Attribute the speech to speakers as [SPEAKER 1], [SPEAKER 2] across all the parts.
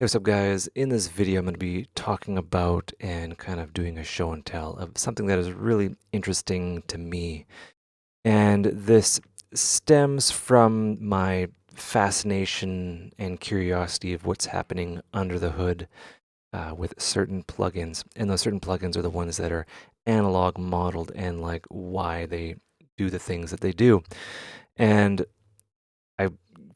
[SPEAKER 1] Hey, what's up, guys? In this video, I'm going to be talking about and kind of doing a show and tell of something that is really interesting to me. And this stems from my fascination and curiosity of what's happening under the hood with certain plugins. And those certain plugins are the ones that are analog modeled and like why they do the things that they do. And I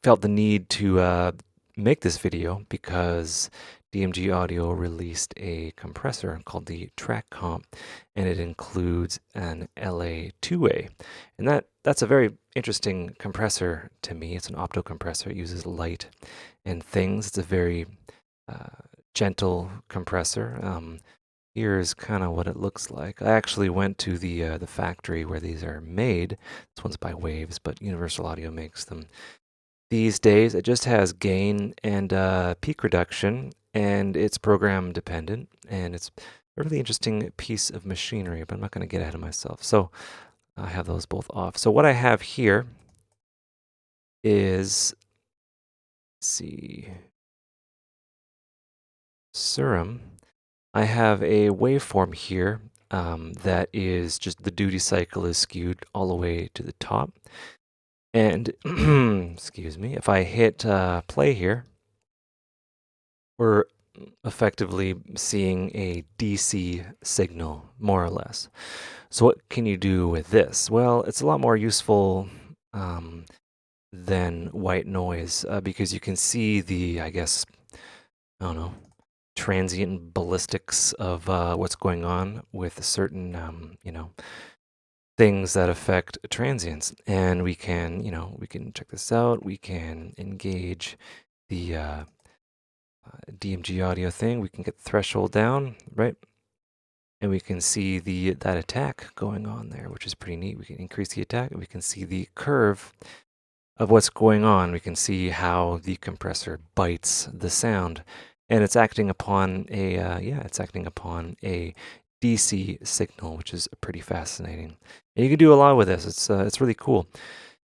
[SPEAKER 1] felt the need to make this video because DMG Audio released a compressor called the TrackComp, and it includes an LA2A. And that's a very interesting compressor to me. It's an opto compressor. It uses light and things. It's a very uh, gentle compressor. Here's kind of what it looks like. I actually went to the factory where these are made. This one's by Waves, but Universal Audio makes them. These days, it just has gain and peak reduction, and it's program dependent, and it's a really interesting piece of machinery, but I'm not going to get ahead of myself. So I have those both off. So what I have here is, let's see, Serum. I have a waveform here that is just the duty cycle is skewed all the way to the top. And, excuse me, if I hit play here, we're effectively seeing a DC signal, more or less. So what can you do with this? Well, it's a lot more useful than white noise because you can see the, I guess, I don't know, transient ballistics of what's going on with certain, things that affect transients. And we can, we can check this out. We can engage the DMG audio thing. We can get the threshold down, right? And we can see that attack going on there, which is pretty neat. We can increase the attack, and we can see the curve of what's going on. We can see how the compressor bites the sound, and it's acting upon it's acting upon a DC signal, which is pretty fascinating. And you can do a lot with this. It's really cool.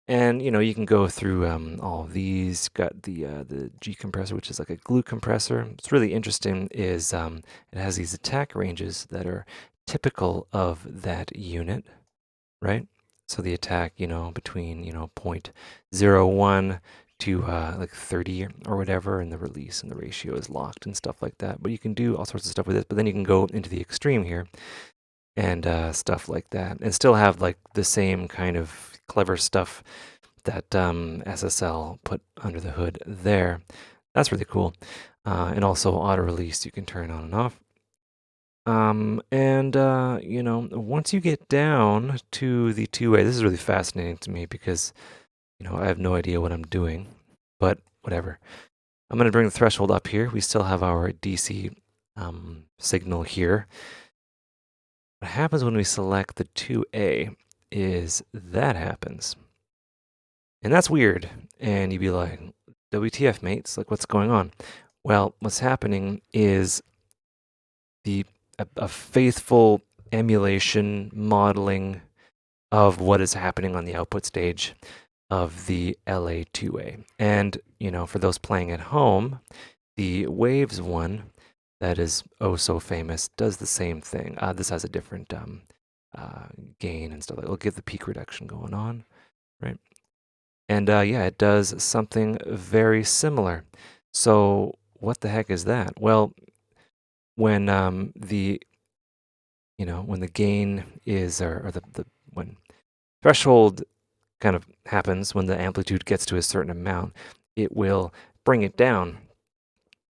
[SPEAKER 1] And you can go through all of these. Got the G compressor, which is like a glue compressor. What's really interesting is it has these attack ranges that are typical of that unit, right? So the attack, between point 0.01 to like 30 or whatever, and the release and the ratio is locked and stuff like that. But you can do all sorts of stuff with this. But then you can go into the extreme here and stuff like that, and still have like the same kind of clever stuff that SSL put under the hood there. That's really cool. And also auto release, you can turn on and off. Once you get down to the two-way, this is really fascinating to me because, I have no idea what I'm doing, but whatever. I'm going to bring the threshold up here. We still have our DC signal here. What happens when we select the 2A is that happens. And that's weird. And you'd be like, WTF, mates? Like, what's going on? Well, what's happening is a faithful emulation modeling of what is happening on the output stage of the LA2A. And, for those playing at home, the Waves one that is oh so famous does the same thing. This has a different gain and stuff. It'll get the peak reduction going on, right? And it does something very similar. So what the heck is that? Well, when when the gain is or the when threshold kind of happens, when the amplitude gets to a certain amount, it will bring it down.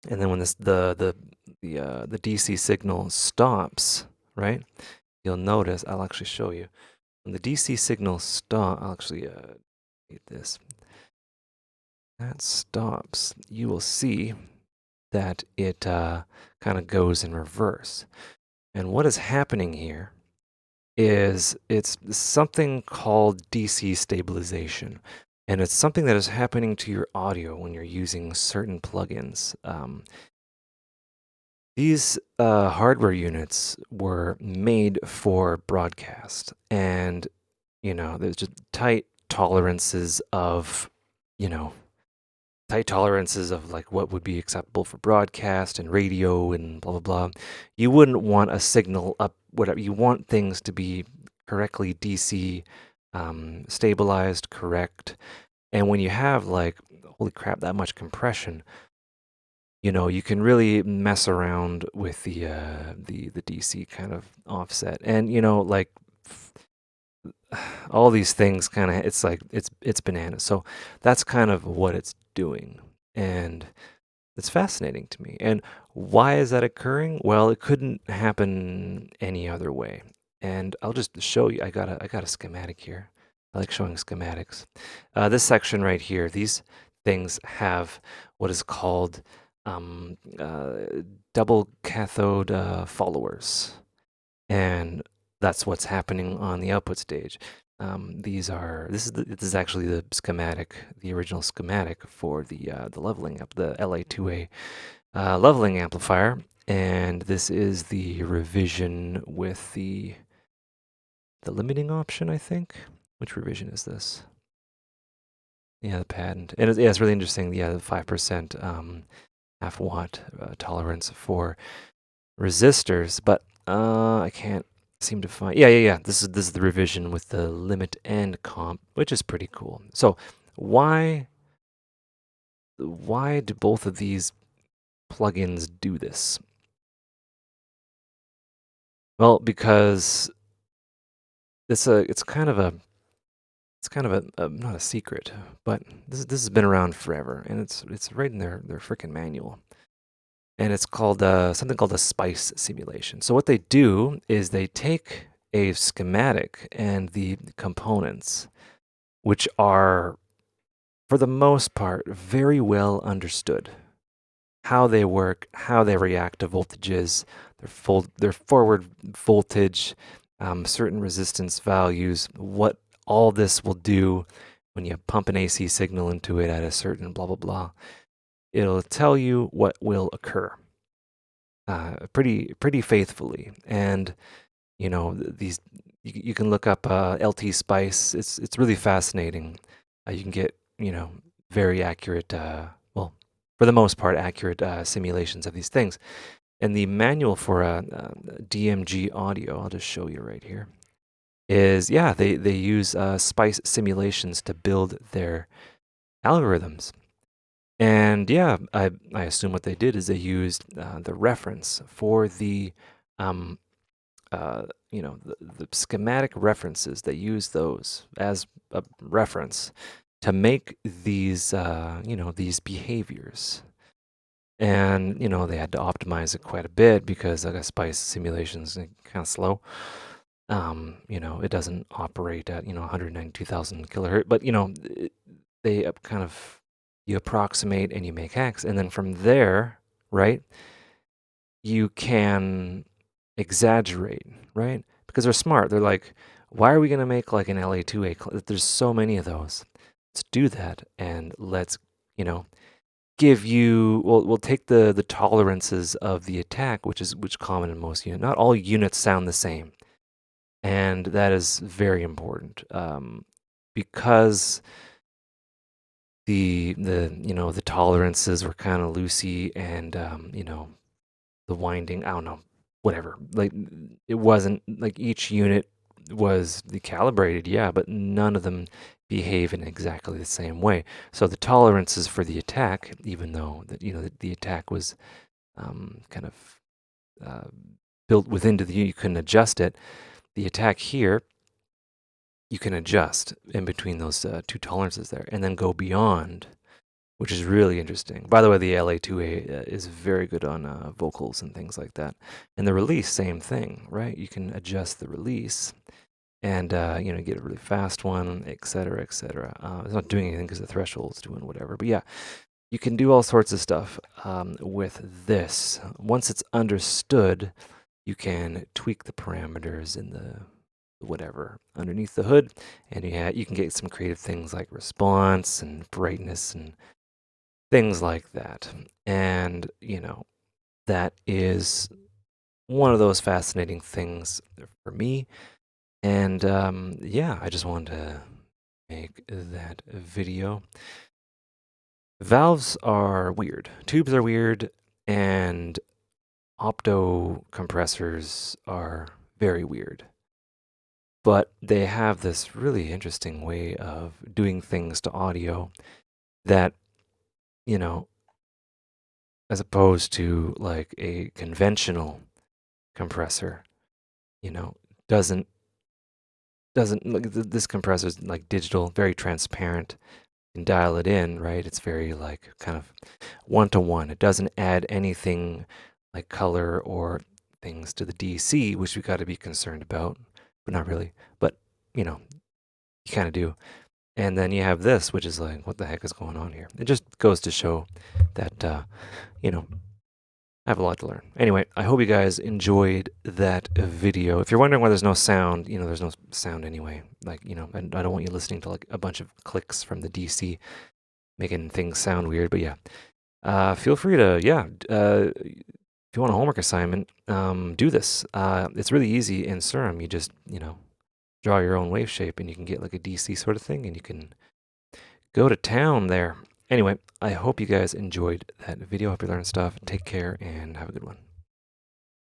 [SPEAKER 1] And then when the DC signal stops, right? You'll notice, I'll actually show you. When the DC signal stops, I'll actually get this. That stops, you will see that it kind of goes in reverse. And what is happening here is it's something called DC stabilization. And it's something that is happening to your audio when you're using certain plugins. These hardware units were made for broadcast. And, there's just tight tolerances of, tight tolerances of like what would be acceptable for broadcast and radio and blah blah blah. You wouldn't want a signal up whatever. You want things to be correctly DC stabilized, correct. And when you have like holy crap that much compression, you can really mess around with the DC kind of offset. And like all these things kind of it's like it's bananas. So that's kind of what it's doing. And it's fascinating to me. And why is that occurring? Well, it couldn't happen any other way. And I'll just show you. I got a schematic here. I like showing schematics. This section right here, these things have what is called um, uh, double cathode followers, and that's what's happening on the output stage. This is actually the schematic, the original schematic for the leveling up, the LA2A leveling amplifier, and this is the revision with the limiting option, I think. Which revision is this? Yeah, the patent, and yeah, it's really interesting. Yeah, the 5% half watt tolerance for resistors, but I can't seem to find. Yeah. This is the revision with the limit and comp, which is pretty cool. So why do both of these plugins do this? Well, because it's kind of a not a secret, but this has been around forever, and it's right in their freaking manual. And it's called something called a SPICE simulation. So what they do is they take a schematic and the components, which are, for the most part, very well understood. How they work, how they react to voltages, their forward voltage, certain resistance values, what all this will do when you pump an AC signal into it at a certain blah, blah, blah. It'll tell you what will occur. Pretty faithfully. And these you can look up LT Spice. It's really fascinating. You can get very accurate, well, for the most part, accurate simulations of these things. And the manual for DMG audio, I'll just show you right here, is yeah they use Spice simulations to build their algorithms. And yeah, I assume what they did is they used the reference for the the schematic references. They use those as a reference to make these these behaviors. And they had to optimize it quite a bit because I guess Spice simulations are kind of slow. It doesn't operate at 192,000 kilohertz, but they kind of you approximate and you make hacks, and then from there, right, you can exaggerate, right? Because they're smart. They're like, why are we going to make like an LA2A? There's so many of those. Let's do that, and let's give you. We'll take the tolerances of the attack, which common in most units. Not all units sound the same, and that is very important because the tolerances were kind of loosey, and the winding, I don't know, whatever. Like it wasn't like each unit was calibrated, yeah, but none of them behave in exactly the same way. So the tolerances for the attack, even though the attack was kind of built within the unit, you couldn't adjust it. The attack here, you can adjust in between those two tolerances there, and then go beyond, which is really interesting. By the way, the LA2A is very good on vocals and things like that. And the release, same thing, right? You can adjust the release and get a really fast one, et cetera, et cetera. It's not doing anything because the threshold's doing whatever. But yeah, you can do all sorts of stuff with this. Once it's understood, you can tweak the parameters in the whatever underneath the hood, and you can get some creative things like response and brightness and things like that. And, that is one of those fascinating things for me. And yeah, I just wanted to make that video. Valves are weird. Tubes are weird, and opto compressors are very weird. But they have this really interesting way of doing things to audio that, you know, as opposed to like a conventional compressor, you know, doesn't like this compressor is like digital, very transparent. You can dial it in, right? It's very like kind of one to one. It doesn't add anything like color or things to the DC, which we got to be concerned about, but not really. But you know, you kind of do. And then you have this, which is like, what the heck is going on here? It just goes to show that you know, I have a lot to learn. Anyway, I hope you guys enjoyed that video. If you're wondering why there's no sound, there's no sound anyway. Like, and I don't want you listening to like a bunch of clicks from the DC making things sound weird. But yeah, feel free to, if you want a homework assignment, do this. It's really easy in Serum. You just, draw your own wave shape and you can get like a DC sort of thing and you can go to town there. Anyway, I hope you guys enjoyed that video. Hope you learned stuff. Take care and have a good one.